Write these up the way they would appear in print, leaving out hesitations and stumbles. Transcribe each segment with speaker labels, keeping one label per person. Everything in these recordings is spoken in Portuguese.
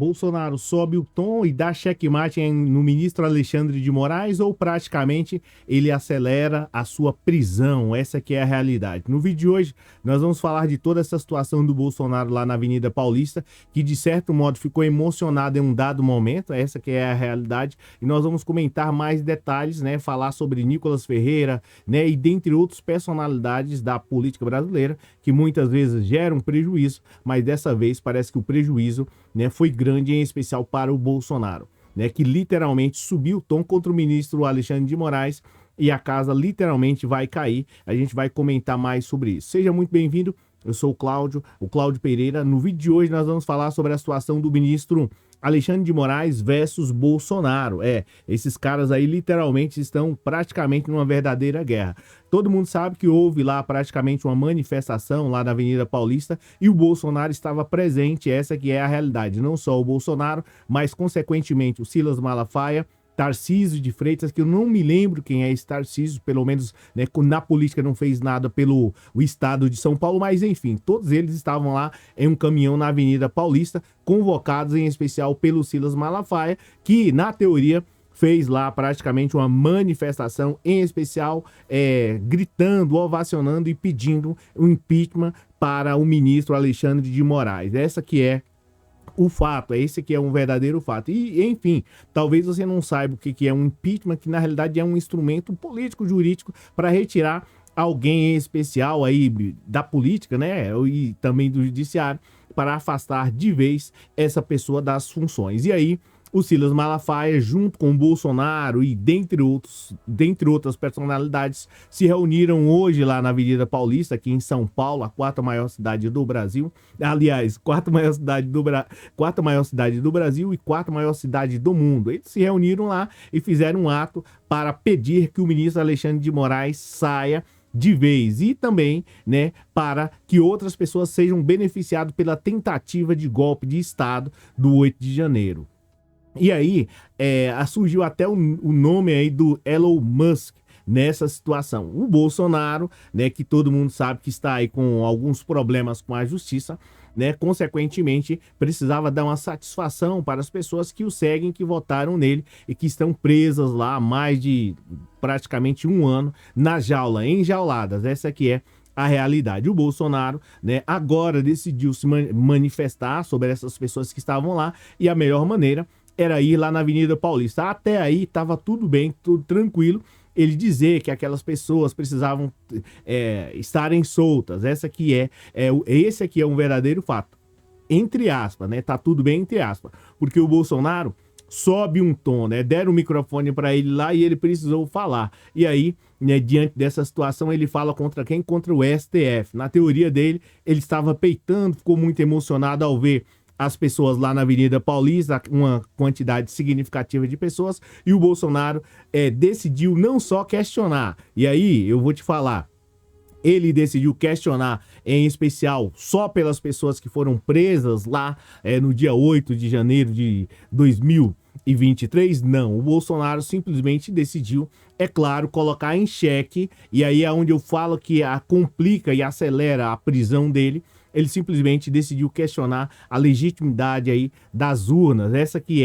Speaker 1: Bolsonaro sobe o tom e dá checkmate no ministro Alexandre de Moraes ou praticamente ele acelera a sua prisão? Essa que é a realidade. No vídeo de hoje nós vamos falar de toda essa situação do Bolsonaro lá na Avenida Paulista, que de certo modo ficou emocionado em um dado momento, essa que é a realidade, e nós vamos comentar mais detalhes, né, falar sobre Nicolas Ferreira, né, e dentre outras personalidades da política brasileira, que muitas vezes geram prejuízo, mas dessa vez parece que o prejuízo, né, foi grande, em especial para o Bolsonaro, né, que literalmente subiu o tom contra o ministro Alexandre de Moraes e a casa literalmente vai cair. A gente vai comentar mais sobre isso. Seja muito bem-vindo, eu sou o Cláudio Pereira. No vídeo de hoje nós vamos falar sobre a situação do ministro Alexandre de Moraes versus Bolsonaro. Esses caras aí literalmente estão praticamente numa verdadeira guerra. Todo mundo sabe que houve lá praticamente uma manifestação lá na Avenida Paulista e o Bolsonaro estava presente, essa que é a realidade. Não só o Bolsonaro, mas consequentemente o Silas Malafaia, Tarcísio de Freitas, que eu não me lembro quem é esse Tarcísio, pelo menos, né, na política não fez nada pelo o estado de São Paulo, mas enfim, todos eles estavam lá em um caminhão na Avenida Paulista, convocados em especial pelo Silas Malafaia, que na teoria fez lá praticamente uma manifestação, em especial gritando, ovacionando e pedindo o impeachment para o ministro Alexandre de Moraes. Essa que é o fato, esse que é um verdadeiro fato. E, enfim, talvez você não saiba o que é um impeachment, que na realidade é um instrumento político-jurídico para retirar alguém em especial aí da política, né, e também do judiciário, para afastar de vez essa pessoa das funções. E aí, o Silas Malafaia, junto com o Bolsonaro e dentre outras personalidades, se reuniram hoje lá na Avenida Paulista, aqui em São Paulo, a quarta maior cidade do Brasil. Aliás, quarta maior cidade do Brasil e quarta maior cidade do mundo. Eles se reuniram lá e fizeram um ato para pedir que o ministro Alexandre de Moraes saia de vez e também, né, para que outras pessoas sejam beneficiadas pela tentativa de golpe de Estado do 8 de janeiro. E aí, surgiu até o nome aí do Elon Musk nessa situação. O Bolsonaro, né, que todo mundo sabe que está aí com alguns problemas com a justiça, né, consequentemente precisava dar uma satisfação para as pessoas que o seguem, que votaram nele e que estão presas lá há mais de praticamente um ano na jaula, enjauladas. Essa aqui é a realidade. O Bolsonaro, né, agora decidiu se manifestar sobre essas pessoas que estavam lá e a melhor maneira era ir lá na Avenida Paulista. Até aí estava tudo bem, tudo tranquilo. Ele dizer que aquelas pessoas precisavam estarem soltas. Esse aqui é um verdadeiro fato. Entre aspas, né? Tá tudo bem entre aspas. Porque o Bolsonaro sobe um tom, né? Deram o microfone para ele lá e ele precisou falar. E aí, né, diante dessa situação, ele fala contra quem? Contra o STF. Na teoria dele, ele estava peitando, ficou muito emocionado ao ver as pessoas lá na Avenida Paulista, uma quantidade significativa de pessoas, e o Bolsonaro decidiu não só questionar, e aí eu vou te falar, ele decidiu questionar em especial só pelas pessoas que foram presas lá no dia 8 de janeiro de 2023, não, o Bolsonaro simplesmente decidiu, é claro, colocar em xeque, e aí é onde eu falo que complica e acelera a prisão dele. Ele simplesmente decidiu questionar a legitimidade aí das urnas. Essa que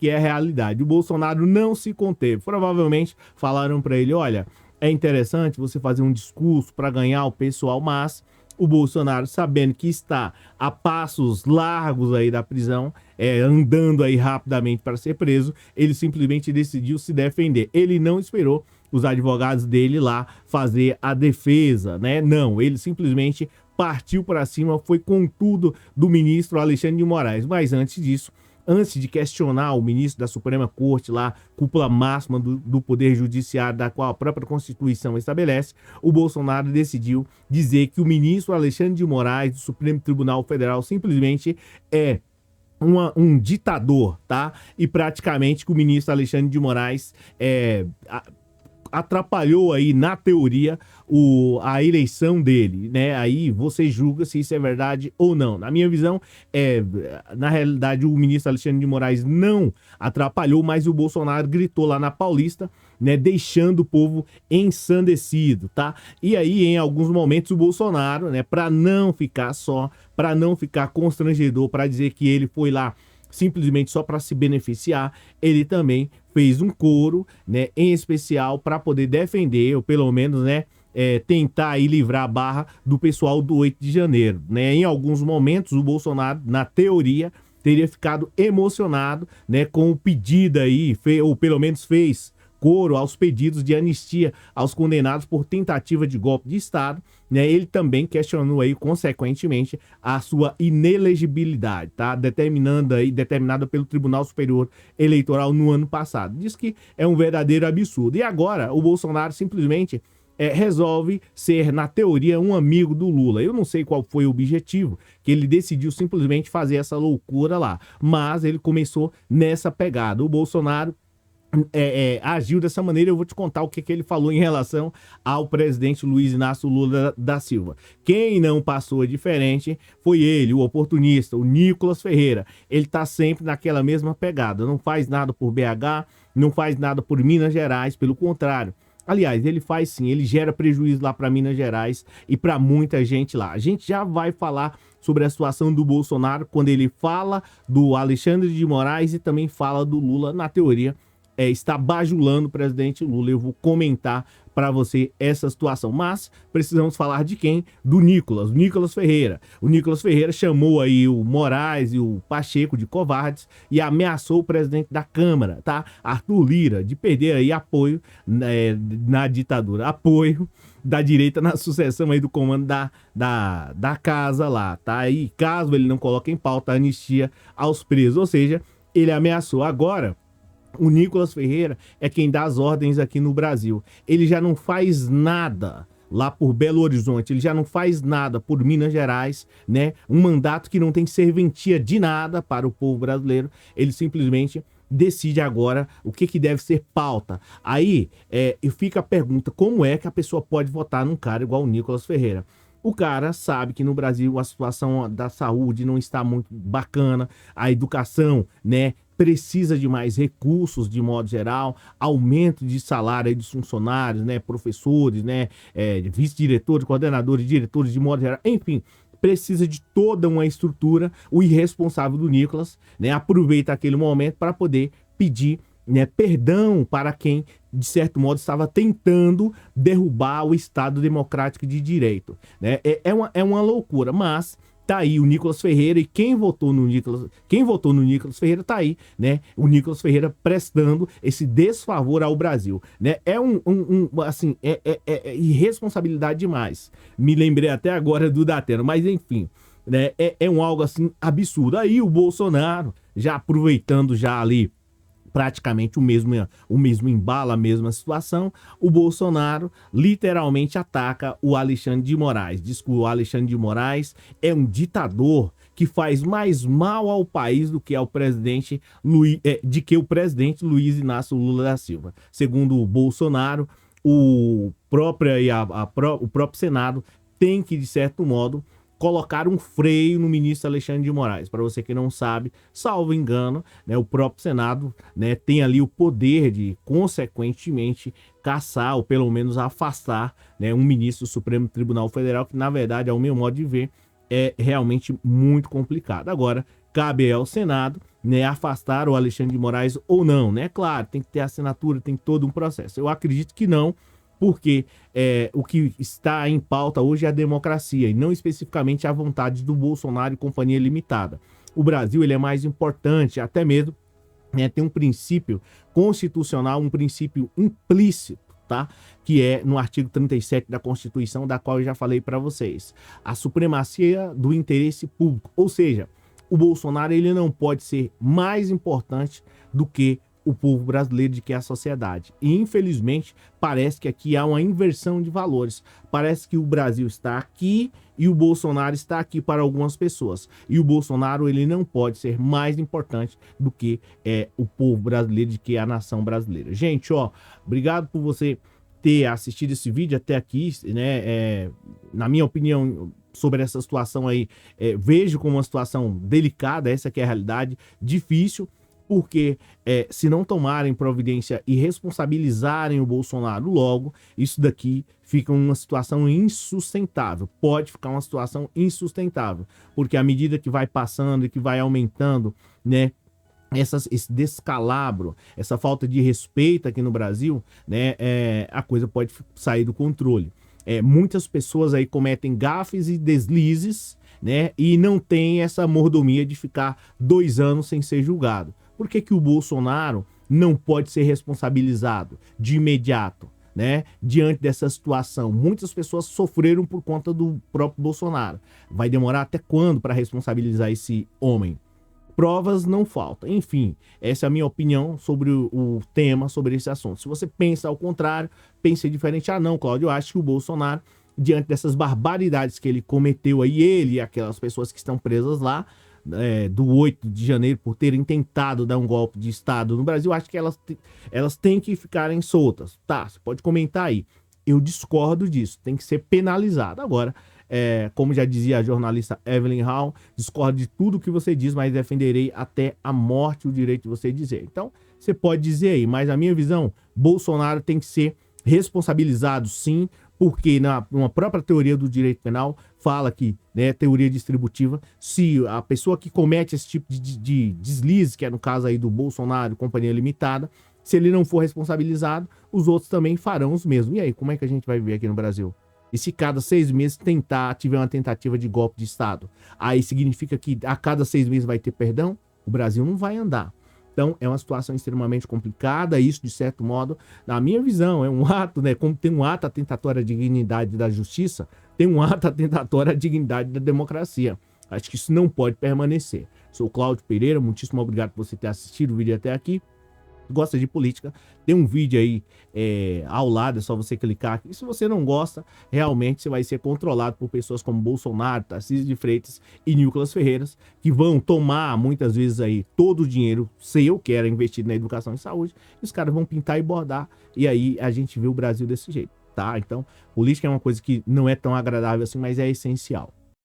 Speaker 1: é a realidade. O Bolsonaro não se conteve. Provavelmente falaram para ele, olha, é interessante você fazer um discurso para ganhar o pessoal, mas o Bolsonaro, sabendo que está a passos largos aí da prisão, andando aí rapidamente para ser preso, ele simplesmente decidiu se defender. Ele não esperou os advogados dele lá fazer a defesa, né? Não, ele simplesmente partiu para cima, foi com tudo do ministro Alexandre de Moraes. Mas antes disso, antes de questionar o ministro da Suprema Corte lá, cúpula máxima do Poder Judiciário, da qual a própria Constituição estabelece, o Bolsonaro decidiu dizer que o ministro Alexandre de Moraes, do Supremo Tribunal Federal, simplesmente é um ditador, tá? E praticamente que o ministro Alexandre de Moraes atrapalhou aí, na teoria, a eleição dele, né? Aí você julga se isso é verdade ou não. Na minha visão, na realidade, o ministro Alexandre de Moraes não atrapalhou, mas o Bolsonaro gritou lá na Paulista, né? Deixando o povo ensandecido, tá? E aí, em alguns momentos, o Bolsonaro, né? Para não ficar constrangedor, para dizer que ele foi lá simplesmente só para se beneficiar, ele também fez um coro, né, em especial para poder defender, ou pelo menos, né, tentar aí livrar a barra do pessoal do 8 de janeiro, né? Em alguns momentos o Bolsonaro, na teoria, teria ficado emocionado, né, com o pedido aí, ou pelo menos fez coro aos pedidos de anistia aos condenados por tentativa de golpe de Estado, né? Ele também questionou aí, consequentemente, a sua inelegibilidade, tá? Determinada pelo Tribunal Superior Eleitoral no ano passado. Diz que é um verdadeiro absurdo. E agora o Bolsonaro simplesmente resolve ser, na teoria, um amigo do Lula. Eu não sei qual foi o objetivo, que ele decidiu simplesmente fazer essa loucura lá, mas ele começou nessa pegada. O Bolsonaro agiu dessa maneira. Eu vou te contar o que ele falou em relação ao presidente Luiz Inácio Lula da Silva. Quem não passou diferente foi ele, o oportunista, o Nicolas Ferreira. Ele tá sempre naquela mesma pegada, não faz nada por BH, não faz nada por Minas Gerais, pelo contrário. Aliás, ele faz sim, ele gera prejuízo lá para Minas Gerais e para muita gente lá. A gente já vai falar sobre a situação do Bolsonaro quando ele fala do Alexandre de Moraes e também fala do Lula, na teoria, está bajulando o presidente Lula. Eu vou comentar para você essa situação, mas precisamos falar de quem? Do Nicolas Ferreira. O Nicolas Ferreira chamou aí o Moraes e o Pacheco de covardes e ameaçou o presidente da Câmara, tá? Arthur Lira, de perder aí apoio na ditadura, apoio da direita na sucessão aí do comando da casa lá, tá? E caso ele não coloque em pauta a anistia aos presos, ou seja, ele ameaçou. Agora o Nicolas Ferreira é quem dá as ordens aqui no Brasil. Ele já não faz nada lá por Belo Horizonte, ele já não faz nada por Minas Gerais, né? Um mandato que não tem serventia de nada para o povo brasileiro. Ele simplesmente decide agora o que deve ser pauta. Aí fica a pergunta, como é que a pessoa pode votar num cara igual o Nicolas Ferreira? O cara sabe que no Brasil a situação da saúde não está muito bacana, a educação, né, precisa de mais recursos de modo geral, aumento de salário aí dos funcionários, né, professores, né, vice-diretores, coordenadores, diretores de modo geral, enfim, precisa de toda uma estrutura. O irresponsável do Nicolas, né, aproveita aquele momento para poder pedir, né, perdão para quem, de certo modo, estava tentando derrubar o Estado democrático de direito, né? É uma loucura, mas tá aí o Nicolas Ferreira, e quem votou no Nicolas Ferreira tá aí, né? O Nicolas Ferreira prestando esse desfavor ao Brasil, né? Assim, irresponsabilidade demais. Me lembrei até agora do Datena, mas enfim, né? Algo assim absurdo. Aí o Bolsonaro, já aproveitando já ali praticamente o mesmo embalo, a mesma situação, o Bolsonaro literalmente ataca o Alexandre de Moraes. Diz que o Alexandre de Moraes é um ditador que faz mais mal ao país do que ao presidente o presidente Luiz Inácio Lula da Silva. Segundo o Bolsonaro, o próprio Senado tem que, de certo modo, colocar um freio no ministro Alexandre de Moraes. Para você que não sabe, salvo engano, né, o próprio Senado, né, tem ali o poder de, consequentemente, caçar ou pelo menos afastar, né, um ministro do Supremo Tribunal Federal, que na verdade, ao meu modo de ver, é realmente muito complicado. Agora, cabe ao Senado, né, afastar o Alexandre de Moraes ou não, né? Claro, tem que ter assinatura, tem todo um processo. Eu acredito que não, porque o que está em pauta hoje é a democracia e não especificamente a vontade do Bolsonaro e companhia limitada. O Brasil, ele é mais importante, até mesmo, né, tem um princípio constitucional, um princípio implícito, tá? Que é no artigo 37 da Constituição, da qual eu já falei para vocês. A supremacia do interesse público, ou seja, o Bolsonaro, ele não pode ser mais importante do que o povo brasileiro, de que a sociedade. E infelizmente parece que aqui há uma inversão de valores. Parece que o Brasil está aqui e o Bolsonaro está aqui para algumas pessoas. E o Bolsonaro, ele não pode ser mais importante do que o povo brasileiro, de que a nação brasileira. Gente, ó, obrigado por você ter assistido esse vídeo até aqui, né? Na minha opinião, sobre essa situação aí, vejo como uma situação delicada, essa que é a realidade, difícil, porque se não tomarem providência e responsabilizarem o Bolsonaro logo, isso daqui fica uma situação insustentável. Pode ficar uma situação insustentável, porque à medida que vai passando e que vai aumentando, né, esse descalabro, essa falta de respeito aqui no Brasil, né, a coisa pode sair do controle. Muitas pessoas aí cometem gafes e deslizes, né, e não tem essa mordomia de ficar 2 anos sem ser julgado. Por que que o Bolsonaro não pode ser responsabilizado de imediato, né, diante dessa situação? Muitas pessoas sofreram por conta do próprio Bolsonaro. Vai demorar até quando para responsabilizar esse homem? Provas não faltam. Enfim, essa é a minha opinião sobre o tema, sobre esse assunto. Se você pensa ao contrário, pense diferente. Ah, não, Cláudio, eu acho que o Bolsonaro, diante dessas barbaridades que ele cometeu aí, ele e aquelas pessoas que estão presas lá, do 8 de janeiro, por terem tentado dar um golpe de Estado no Brasil, acho que elas têm que ficarem soltas. Tá, você pode comentar aí. Eu discordo disso, tem que ser penalizado. Agora, como já dizia a jornalista Evelyn Hall, discordo de tudo que você diz, mas defenderei até a morte o direito de você dizer. Então, você pode dizer aí, mas a minha visão, Bolsonaro tem que ser responsabilizado sim, porque numa própria teoria do direito penal fala que, né, teoria distributiva, se a pessoa que comete esse tipo de deslize, que é no caso aí do Bolsonaro, companhia limitada, se ele não for responsabilizado, os outros também farão os mesmos. E aí, como é que a gente vai viver aqui no Brasil? E se cada 6 meses tiver uma tentativa de golpe de Estado, aí significa que a cada 6 meses vai ter perdão? O Brasil não vai andar. Então, é uma situação extremamente complicada. Isso, de certo modo, na minha visão, é um ato, né? Como tem um ato atentatório à dignidade da justiça, tem um ato atentatório à dignidade da democracia. Acho que isso não pode permanecer. Sou Cláudio Pereira, muitíssimo obrigado por você ter assistido o vídeo até aqui. Gosta de política, tem um vídeo aí ao lado, é só você clicar aqui. E se você não gosta, realmente você vai ser controlado por pessoas como Bolsonaro, Tarcísio de Freitas e Nicolas Ferreiras, que vão tomar muitas vezes aí todo o dinheiro seu, que era investido na educação e saúde, e os caras vão pintar e bordar, e aí a gente vê o Brasil desse jeito, tá? Então, política é uma coisa que não é tão agradável assim, mas é essencial.